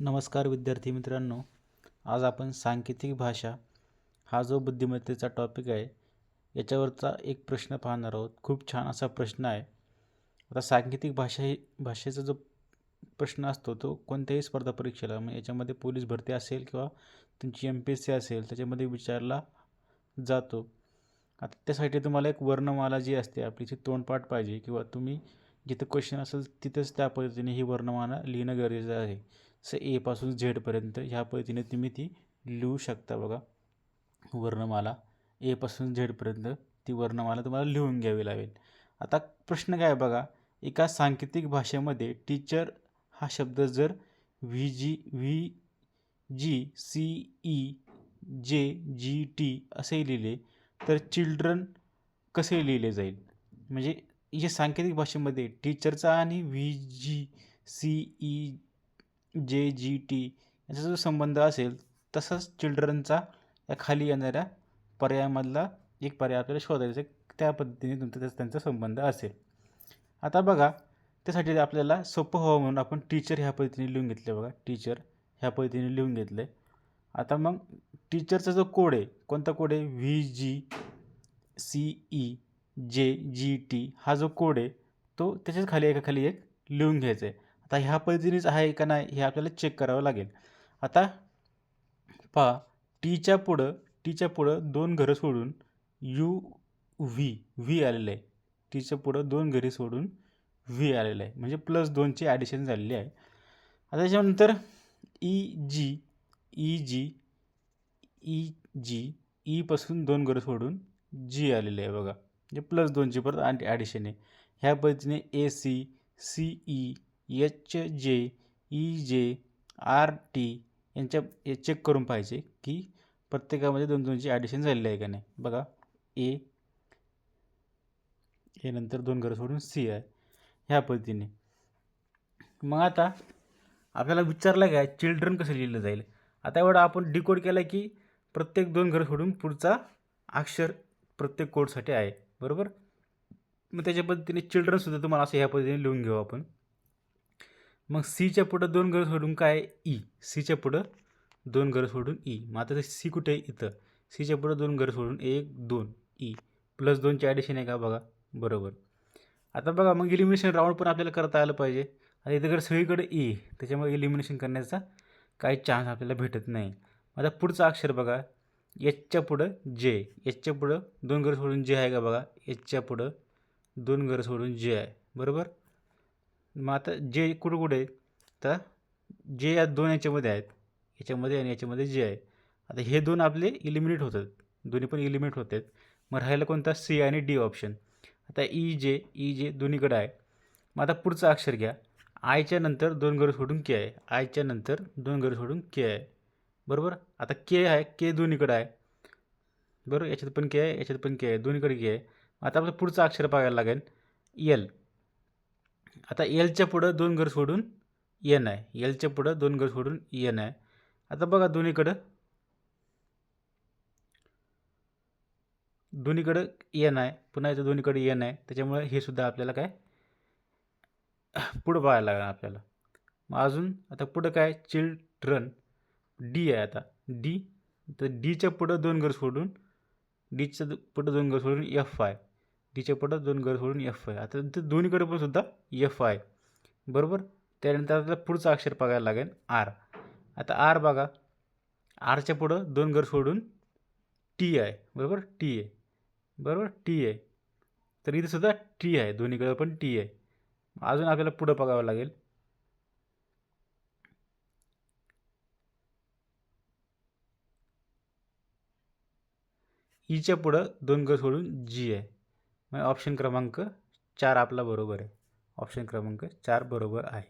नमस्कार विद्यार्थी मित्रांनो, आज आपण सांकेतिक भाषा हा जो बुद्धिमत्तेचा टॉपिक आहे याच्यावरचा एक प्रश्न पाहणार आहोत. खूप छान असा प्रश्न आहे. आता सांकेतिक भाषेचा जो प्रश्न असतो तो कोणत्याही स्पर्धा परीक्षेला म्हणजे याच्यामध्ये पोलीस भरती असेल किंवा तुमची MPSC असेल त्याच्यामध्ये विचारला जातो. आता त्यासाठी तुम्हाला एक वर्णमाला जी असते आपली ती तोंडपाठ पाहिजे किंवा तुम्ही जिथं क्वेश्चन असेल तिथंच त्या पद्धतीने ही वर्णमाला लिहिणं गरजेचं आहे. जसं ए पासून झेडपर्यंत ह्या पद्धतीने तुम्ही ती लिहू शकता. बघा, वर्णमाला ए पासून झेडपर्यंत ती वर्णमाला तुम्हाला लिहून घ्यावी लागेल. आता प्रश्न काय बघा, एका सांकेतिक भाषेमध्ये टीचर हा शब्द जर VGCEJGT असे लिहिले तर चिल्ड्रन कसे लिहिले जाईल. म्हणजे जे सांकेतिक भाषेमध्ये टीचरचा आणि VGCEJGT याचा जो संबंध असेल तसाच चिल्ड्रनचा या खाली येणाऱ्या पर्यायामधला एक पर्याय आपल्याला शोधायचा, त्या पद्धतीने तुमचा त्यांचा संबंध असेल. आता बघा, त्यासाठी आपल्याला सोपं व्हावं म्हणून आपण टीचर ह्या पद्धतीने लिहून घेतले. बघा, टीचर ह्या पद्धतीने लिहून घेतले. आता मग टीचरचा जो कोड आहे, कोणता कोड आहे, VGCEJGT हा जो कोड आहे तो त्याच्याच खाली एका खाली एक लिहून घ्यायचा आहे. आता ह्या पद्धतीनेच आहे का नाही हे आपल्याला चेक करावं लागेल. आता पहा, टीच्या पुढं 2 घरं सोडून व्ही आलेलं आहे. टीच्या पुढं 2 घरी सोडून व्ही आलेलं आहे, म्हणजे +2ची ॲडिशन झालेली आहे. आता त्याच्यानंतर ई पासून 2 घरं सोडून जी आलेले आहे. बघा, म्हणजे +2ची परत ॲडिशन आहे. ह्या पद्धतीने AC, CE, HJ, EJ, RT यांच्या चेक करून पाहिजे की प्रत्येकामध्ये 2-2ची ॲडिशन झालेली आहे का नाही. बघा, ए नंतर 2 घरं सोडून C आहे, ह्या पद्धतीने. मग आता आपल्याला विचारलं काय, चिल्ड्रन कसं लिहिलं जाईल. आता एवढं आपण डिकोड केलं की प्रत्येक 2 घरं सोडून पुढचा अक्षर प्रत्येक कोडसाठी आहे, बरोबर. मग त्याच्या पद्धतीने चिल्ड्रनसुद्धा तुम्हाला असं ह्या पद्धतीने लिहून घेऊ आपण. मग सीच्या पुढं 2 घरं सोडून काय आहे, ई. सीच्या पुढं 2 घरं सोडून ई. मग आता सी कुठे आहे, इथं. सीच्या पुढं 2 घरं सोडून 1 2 ई. +2ची ॲडिशन आहे का, बघा, बरोबर. आता बघा, मग इलिमिनेशन राऊंड पण आपल्याला करता आलं पाहिजे. आता इथं सगळीकडे ई, त्याच्यामुळे इलिमिनेशन करण्याचा काही चान्स आपल्याला भेटत नाही. आता पुढचं अक्षर बघा, एचच्या पुढं जे. एचच्या पुढं 2 घरं सोडून जे आहे का, बघा, एचच्या पुढं 2 घरं सोडून जे आहे, बरोबर. मग आता जे कुठं आहे, तर जे या 2 याच्यामध्ये आहेत, याच्यामध्ये आणि याच्यामध्ये जे आहे. आता हे 2 आपले इलिमिनेट होतात, दोन्ही पण इलिमिनेट होतात. मग राहायला कोणता, C आणि D ऑप्शन. आता EJ दोन्हीकडे आहे. मग आता पुढचं अक्षर घ्या, आयच्या नंतर 2 घरं सोडून के आहे. आयच्या नंतर 2 घरं सोडून के आहे, बरोबर. आता के आहे, के दोन्हीकडे आहे, बरोबर. याच्यात पण के आहे, याच्यात पण के आहे, दोन्हीकडे के आहे. आता आपलं पुढचं अक्षर बघायला लागेल, एल. आता एलच्या पुढं 2 घरं सोडून एन आहे. एलच्या पुढं 2 घरं सोडून एन आहे. आता बघा, दोन्हीकडं एन आहे, पुन्हा इथं दोन्हीकडे एन आहे, त्याच्यामुळे हे सुद्धा आपल्याला काय पुढं बघायला लागणार आपल्याला. मग अजून आता पुढं काय, चिल्ड्रन. डी आहे. आता डी, तर डीच्या पुढं 2 घरं सोडून, डीच्या पुढं 2 घरं सोडून एफ आहे. डीच्या पुढं 2 घरं सोडून एफ आहे. आता ते दोन्हीकडे पण सुद्धा एफ आहे, बरोबर. त्यानंतर आपल्याला पुढचं अक्षर बघायला लागेल, आर. आता आर बघा, आरच्या पुढं 2 घरं सोडून टी आहे, बरोबर. टी आहे, बरोबर, टी आहे. तर इथे सुद्धा टी आहे, दोन्हीकडे पण टी आहे. अजून आपल्याला पुढं बघावं लागेल, ईच्या पुढं 2 घरं सोडून जी आहे. मग ऑप्शन क्रमांक 4 आपला बरोबर आहे. ऑप्शन क्रमांक 4 बरोबर आहे.